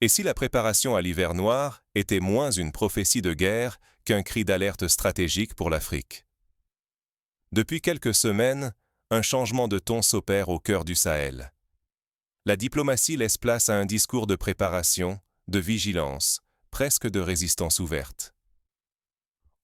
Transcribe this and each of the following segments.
Et si la préparation à l'hiver noir était moins une prophétie de guerre qu'un cri d'alerte stratégique pour l'Afrique? Depuis quelques semaines, un changement de ton s'opère au cœur du Sahel. La diplomatie laisse place à un discours de préparation, de vigilance, presque de résistance ouverte.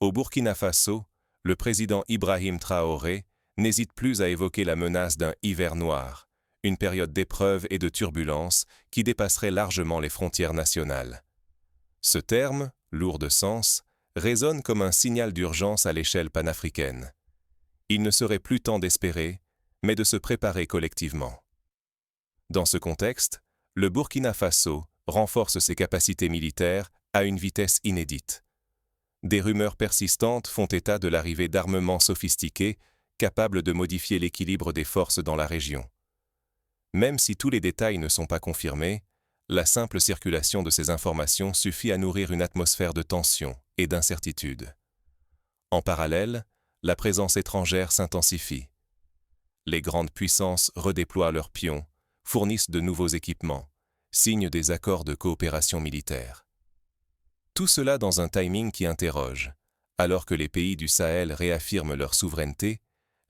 Au Burkina Faso, le président Ibrahim Traoré n'hésite plus à évoquer la menace d'un hiver noir, une période d'épreuves et de turbulences qui dépasserait largement les frontières nationales. Ce terme, lourd de sens, résonne comme un signal d'urgence à l'échelle panafricaine. Il ne serait plus temps d'espérer, mais de se préparer collectivement. Dans ce contexte, le Burkina Faso renforce ses capacités militaires à une vitesse inédite. Des rumeurs persistantes font état de l'arrivée d'armements sophistiqués capables de modifier l'équilibre des forces dans la région. Même si tous les détails ne sont pas confirmés, la simple circulation de ces informations suffit à nourrir une atmosphère de tension et d'incertitude. En parallèle, la présence étrangère s'intensifie. Les grandes puissances redéploient leurs pions, fournissent de nouveaux équipements, signent des accords de coopération militaire. Tout cela dans un timing qui interroge. Alors que les pays du Sahel réaffirment leur souveraineté,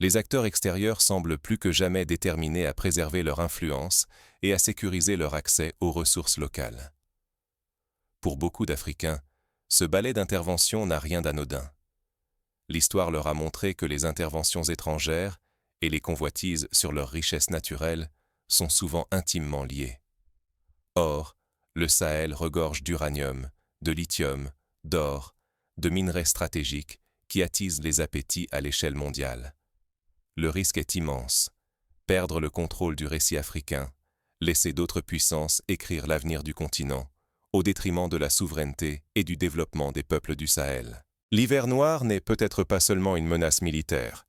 les acteurs extérieurs semblent plus que jamais déterminés à préserver leur influence et à sécuriser leur accès aux ressources locales. Pour beaucoup d'Africains, ce balai d'intervention n'a rien d'anodin. L'histoire leur a montré que les interventions étrangères et les convoitises sur leurs richesses naturelles sont souvent intimement liées. Or, le Sahel regorge d'uranium, de lithium, d'or, de minerais stratégiques qui attisent les appétits à l'échelle mondiale. Le risque est immense. Perdre le contrôle du récit africain, laisser d'autres puissances écrire l'avenir du continent, au détriment de la souveraineté et du développement des peuples du Sahel. L'hiver noir n'est peut-être pas seulement une menace militaire,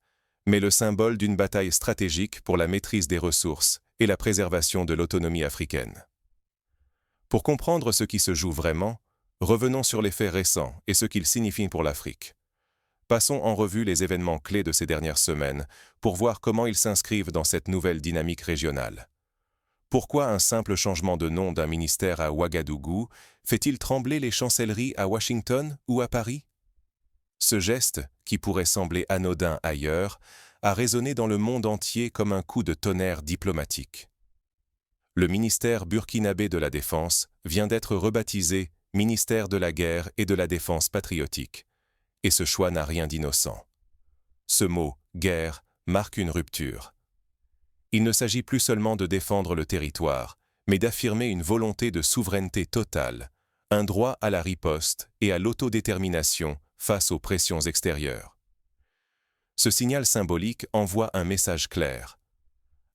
mais le symbole d'une bataille stratégique pour la maîtrise des ressources et la préservation de l'autonomie africaine. Pour comprendre ce qui se joue vraiment, revenons sur les faits récents et ce qu'ils signifient pour l'Afrique. Passons en revue les événements clés de ces dernières semaines pour voir comment ils s'inscrivent dans cette nouvelle dynamique régionale. Pourquoi un simple changement de nom d'un ministère à Ouagadougou fait-il trembler les chancelleries à Washington ou à Paris? Ce geste, qui pourrait sembler anodin ailleurs, a résonné dans le monde entier comme un coup de tonnerre diplomatique. Le ministère burkinabé de la Défense vient d'être rebaptisé Ministère de la Guerre et de la Défense patriotique. Et ce choix n'a rien d'innocent. Ce mot « guerre » marque une rupture. Il ne s'agit plus seulement de défendre le territoire, mais d'affirmer une volonté de souveraineté totale, un droit à la riposte et à l'autodétermination face aux pressions extérieures. Ce signal symbolique envoie un message clair.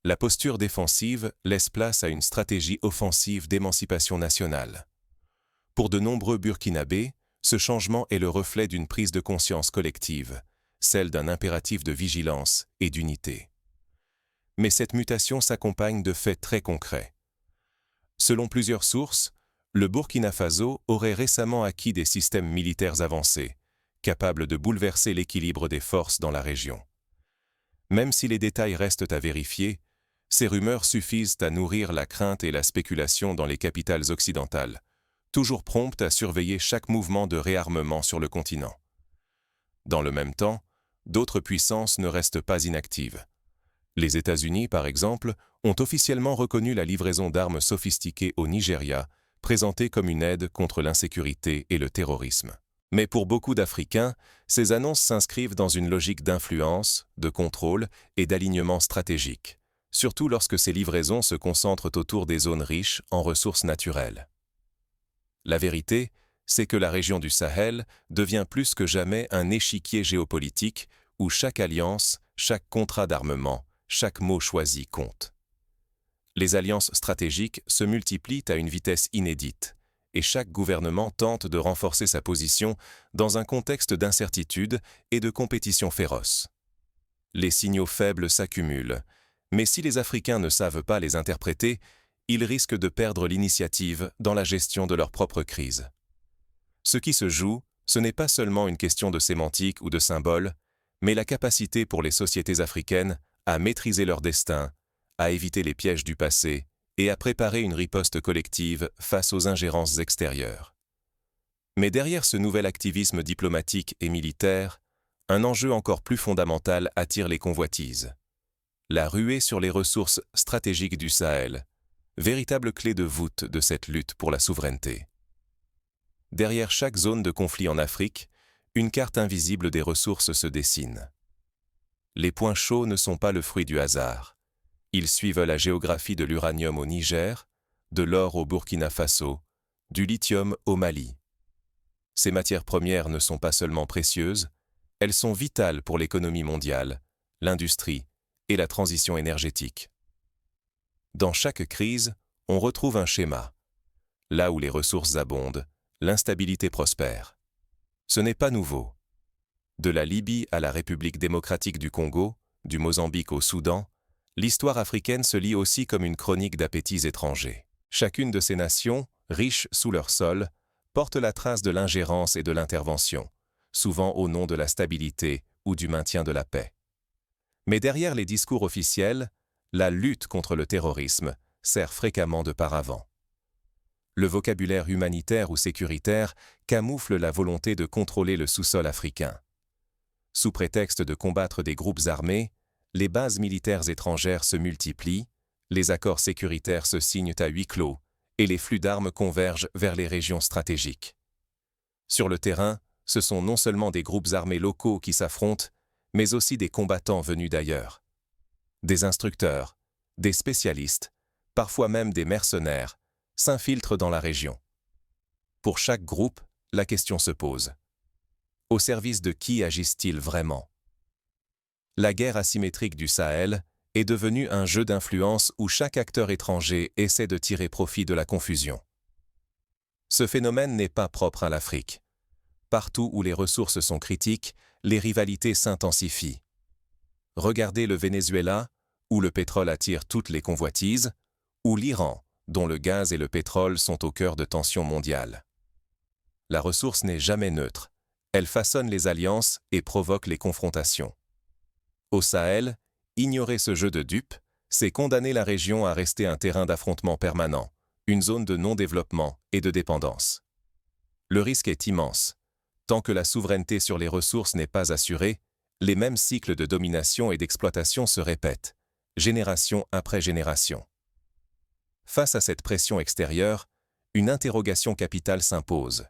La posture défensive laisse place à une stratégie offensive d'émancipation nationale. Pour de nombreux Burkinabés, ce changement est le reflet d'une prise de conscience collective, celle d'un impératif de vigilance et d'unité. Mais cette mutation s'accompagne de faits très concrets. Selon plusieurs sources, le Burkina Faso aurait récemment acquis des systèmes militaires avancés, capables de bouleverser l'équilibre des forces dans la région. Même si les détails restent à vérifier, ces rumeurs suffisent à nourrir la crainte et la spéculation dans les capitales occidentales, toujours promptes à surveiller chaque mouvement de réarmement sur le continent. Dans le même temps, d'autres puissances ne restent pas inactives. Les États-Unis, par exemple, ont officiellement reconnu la livraison d'armes sophistiquées au Nigeria, présentée comme une aide contre l'insécurité et le terrorisme. Mais pour beaucoup d'Africains, ces annonces s'inscrivent dans une logique d'influence, de contrôle et d'alignement stratégique, surtout lorsque ces livraisons se concentrent autour des zones riches en ressources naturelles. La vérité, c'est que la région du Sahel devient plus que jamais un échiquier géopolitique où chaque alliance, chaque contrat d'armement, chaque mot choisi compte. Les alliances stratégiques se multiplient à une vitesse inédite, et chaque gouvernement tente de renforcer sa position dans un contexte d'incertitude et de compétition féroce. Les signaux faibles s'accumulent, mais si les Africains ne savent pas les interpréter, ils risquent de perdre l'initiative dans la gestion de leur propre crise. Ce qui se joue, ce n'est pas seulement une question de sémantique ou de symbole, mais la capacité pour les sociétés africaines à maîtriser leur destin, à éviter les pièges du passé et à préparer une riposte collective face aux ingérences extérieures. Mais derrière ce nouvel activisme diplomatique et militaire, un enjeu encore plus fondamental attire les convoitises. La ruée sur les ressources stratégiques du Sahel, véritable clé de voûte de cette lutte pour la souveraineté. Derrière chaque zone de conflit en Afrique, une carte invisible des ressources se dessine. Les points chauds ne sont pas le fruit du hasard. Ils suivent la géographie de l'uranium au Niger, de l'or au Burkina Faso, du lithium au Mali. Ces matières premières ne sont pas seulement précieuses, elles sont vitales pour l'économie mondiale, l'industrie et la transition énergétique. Dans chaque crise, on retrouve un schéma. Là où les ressources abondent, l'instabilité prospère. Ce n'est pas nouveau. De la Libye à la République démocratique du Congo, du Mozambique au Soudan, l'histoire africaine se lit aussi comme une chronique d'appétits étrangers. Chacune de ces nations, riches sous leur sol, porte la trace de l'ingérence et de l'intervention, souvent au nom de la stabilité ou du maintien de la paix. Mais derrière les discours officiels, la lutte contre le terrorisme sert fréquemment de paravent. Le vocabulaire humanitaire ou sécuritaire camoufle la volonté de contrôler le sous-sol africain. Sous prétexte de combattre des groupes armés, les bases militaires étrangères se multiplient, les accords sécuritaires se signent à huis clos et les flux d'armes convergent vers les régions stratégiques. Sur le terrain, ce sont non seulement des groupes armés locaux qui s'affrontent, mais aussi des combattants venus d'ailleurs. Des instructeurs, des spécialistes, parfois même des mercenaires, s'infiltrent dans la région. Pour chaque groupe, la question se pose. Au service de qui agissent-ils vraiment? La guerre asymétrique du Sahel est devenue un jeu d'influence où chaque acteur étranger essaie de tirer profit de la confusion. Ce phénomène n'est pas propre à l'Afrique. Partout où les ressources sont critiques, les rivalités s'intensifient. Regardez le Venezuela, où le pétrole attire toutes les convoitises, ou l'Iran, dont le gaz et le pétrole sont au cœur de tensions mondiales. La ressource n'est jamais neutre. Elle façonne les alliances et provoque les confrontations. Au Sahel, ignorer ce jeu de dupes, c'est condamner la région à rester un terrain d'affrontement permanent, une zone de non-développement et de dépendance. Le risque est immense. Tant que la souveraineté sur les ressources n'est pas assurée, les mêmes cycles de domination et d'exploitation se répètent, génération après génération. Face à cette pression extérieure, une interrogation capitale s'impose.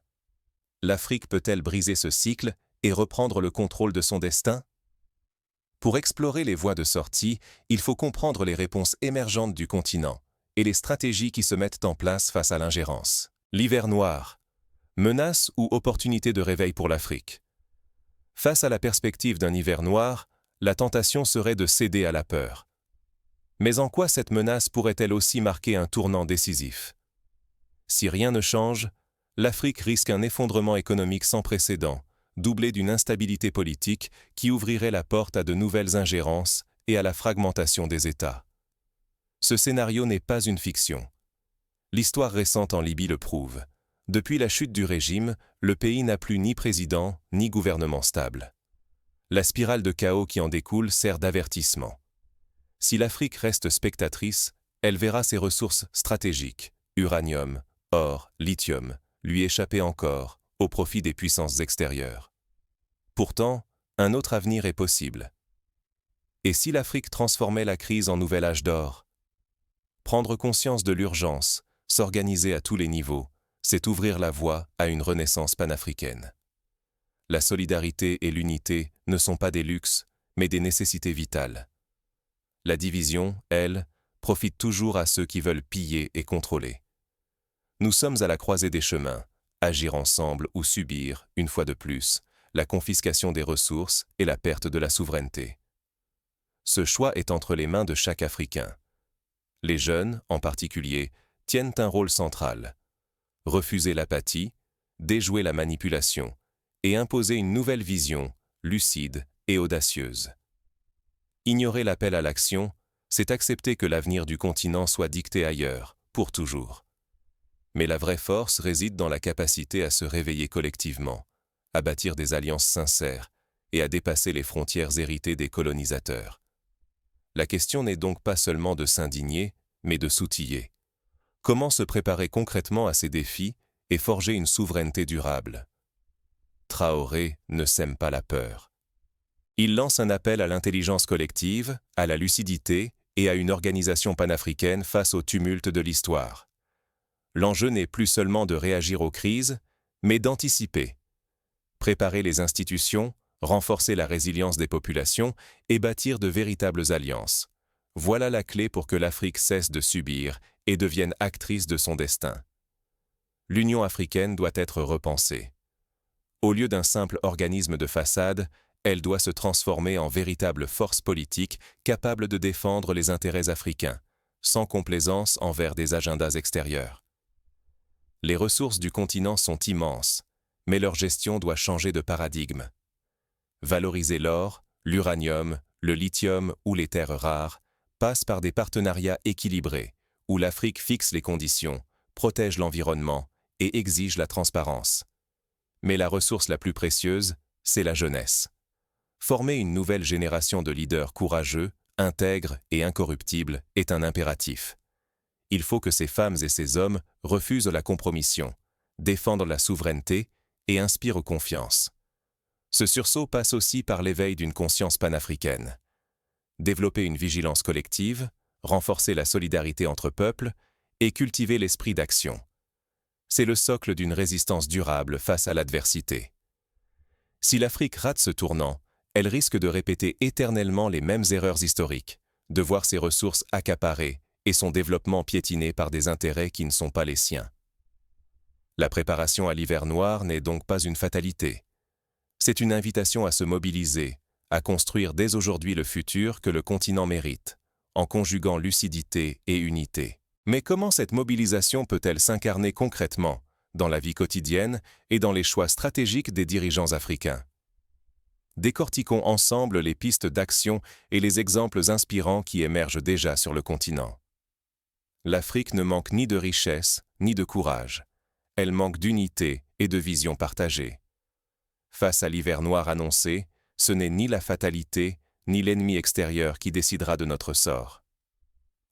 L'Afrique peut-elle briser ce cycle et reprendre le contrôle de son destin? Pour explorer les voies de sortie, il faut comprendre les réponses émergentes du continent et les stratégies qui se mettent en place face à l'ingérence. L'hiver noir. Menace ou opportunité de réveil pour l'Afrique? Face à la perspective d'un hiver noir, la tentation serait de céder à la peur. Mais en quoi cette menace pourrait-elle aussi marquer un tournant décisif? Si rien ne change, l'Afrique risque un effondrement économique sans précédent, doublé d'une instabilité politique qui ouvrirait la porte à de nouvelles ingérences et à la fragmentation des États. Ce scénario n'est pas une fiction. L'histoire récente en Libye le prouve. Depuis la chute du régime, le pays n'a plus ni président ni gouvernement stable. La spirale de chaos qui en découle sert d'avertissement. Si l'Afrique reste spectatrice, elle verra ses ressources stratégiques, uranium, or, lithium, lui échapper encore, au profit des puissances extérieures. Pourtant, un autre avenir est possible. Et si l'Afrique transformait la crise en nouvel âge d'or? Prendre conscience de l'urgence, s'organiser à tous les niveaux, c'est ouvrir la voie à une renaissance panafricaine. La solidarité et l'unité ne sont pas des luxes, mais des nécessités vitales. La division, elle, profite toujours à ceux qui veulent piller et contrôler. Nous sommes à la croisée des chemins, agir ensemble ou subir, une fois de plus, la confiscation des ressources et la perte de la souveraineté. Ce choix est entre les mains de chaque Africain. Les jeunes, en particulier, tiennent un rôle central. Refuser l'apathie, déjouer la manipulation et imposer une nouvelle vision, lucide et audacieuse. Ignorer l'appel à l'action, c'est accepter que l'avenir du continent soit dicté ailleurs, pour toujours. Mais la vraie force réside dans la capacité à se réveiller collectivement, à bâtir des alliances sincères et à dépasser les frontières héritées des colonisateurs. La question n'est donc pas seulement de s'indigner, mais de s'outiller, Comment se préparer concrètement à ces défis et forger une souveraineté durable? Traoré ne sème pas la peur. Il lance un appel à l'intelligence collective, à la lucidité et à une organisation panafricaine face au tumulte de l'histoire. L'enjeu n'est plus seulement de réagir aux crises, mais d'anticiper. Préparer les institutions, renforcer la résilience des populations et bâtir de véritables alliances. Voilà la clé pour que l'Afrique cesse de subir et devienne actrice de son destin. L'Union africaine doit être repensée. Au lieu d'un simple organisme de façade, elle doit se transformer en véritable force politique capable de défendre les intérêts africains, sans complaisance envers des agendas extérieurs. Les ressources du continent sont immenses, mais leur gestion doit changer de paradigme. Valoriser l'or, l'uranium, le lithium ou les terres rares passe par des partenariats équilibrés, où l'Afrique fixe les conditions, protège l'environnement et exige la transparence. Mais la ressource la plus précieuse, c'est la jeunesse. Former une nouvelle génération de leaders courageux, intègres et incorruptibles est un impératif. Il faut que ces femmes et ces hommes refusent la compromission, défendent la souveraineté et inspirent confiance. Ce sursaut passe aussi par l'éveil d'une conscience panafricaine. Développer une vigilance collective, renforcer la solidarité entre peuples et cultiver l'esprit d'action. C'est le socle d'une résistance durable face à l'adversité. Si l'Afrique rate ce tournant, elle risque de répéter éternellement les mêmes erreurs historiques, de voir ses ressources accaparées et son développement piétiné par des intérêts qui ne sont pas les siens. La préparation à l'hiver noir n'est donc pas une fatalité. C'est une invitation à se mobiliser, à construire dès aujourd'hui le futur que le continent mérite, en conjuguant lucidité et unité. Mais comment cette mobilisation peut-elle s'incarner concrètement dans la vie quotidienne et dans les choix stratégiques des dirigeants africains? Décortiquons ensemble les pistes d'action et les exemples inspirants qui émergent déjà sur le continent. L'Afrique ne manque ni de richesse, ni de courage. Elle manque d'unité et de vision partagée. Face à l'hiver noir annoncé, ce n'est ni la fatalité, ni l'ennemi extérieur qui décidera de notre sort.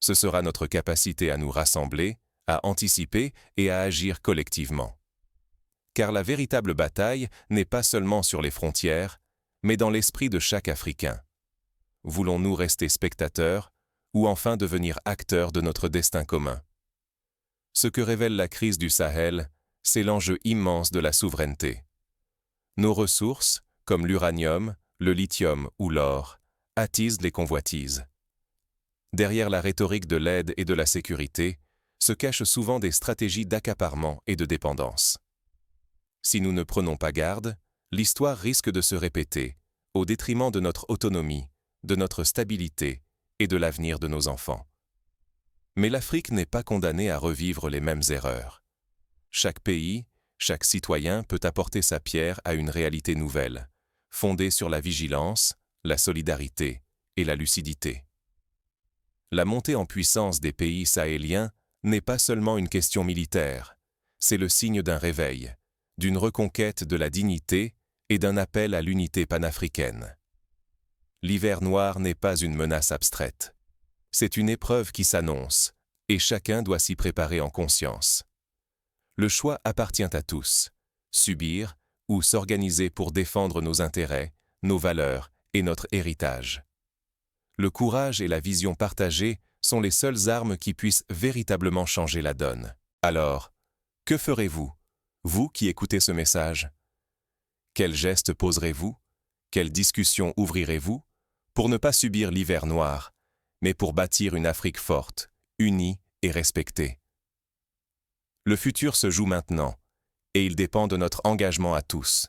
Ce sera notre capacité à nous rassembler, à anticiper et à agir collectivement. Car la véritable bataille n'est pas seulement sur les frontières, mais dans l'esprit de chaque Africain. Voulons-nous rester spectateurs ou enfin devenir acteurs de notre destin commun? Ce que révèle la crise du Sahel, c'est l'enjeu immense de la souveraineté. Nos ressources, comme l'uranium, le lithium ou l'or, attisent les convoitises. Derrière la rhétorique de l'aide et de la sécurité, se cachent souvent des stratégies d'accaparement et de dépendance. Si nous ne prenons pas garde, l'histoire risque de se répéter, au détriment de notre autonomie, de notre stabilité et de l'avenir de nos enfants. Mais l'Afrique n'est pas condamnée à revivre les mêmes erreurs. Chaque pays, chaque citoyen peut apporter sa pierre à une réalité nouvelle, fondée sur la vigilance, la solidarité et la lucidité. La montée en puissance des pays sahéliens n'est pas seulement une question militaire, c'est le signe d'un réveil, d'une reconquête de la dignité et d'un appel à l'unité panafricaine. L'hiver noir n'est pas une menace abstraite. C'est une épreuve qui s'annonce, et chacun doit s'y préparer en conscience. Le choix appartient à tous, subir ou s'organiser pour défendre nos intérêts, nos valeurs et notre héritage. Le courage et la vision partagée sont les seules armes qui puissent véritablement changer la donne. Alors, que ferez-vous, vous qui écoutez ce message? Quels gestes poserez-vous? Quelles discussions ouvrirez-vous pour ne pas subir l'hiver noir, mais pour bâtir une Afrique forte, unie et respectée? Le futur se joue maintenant, et il dépend de notre engagement à tous.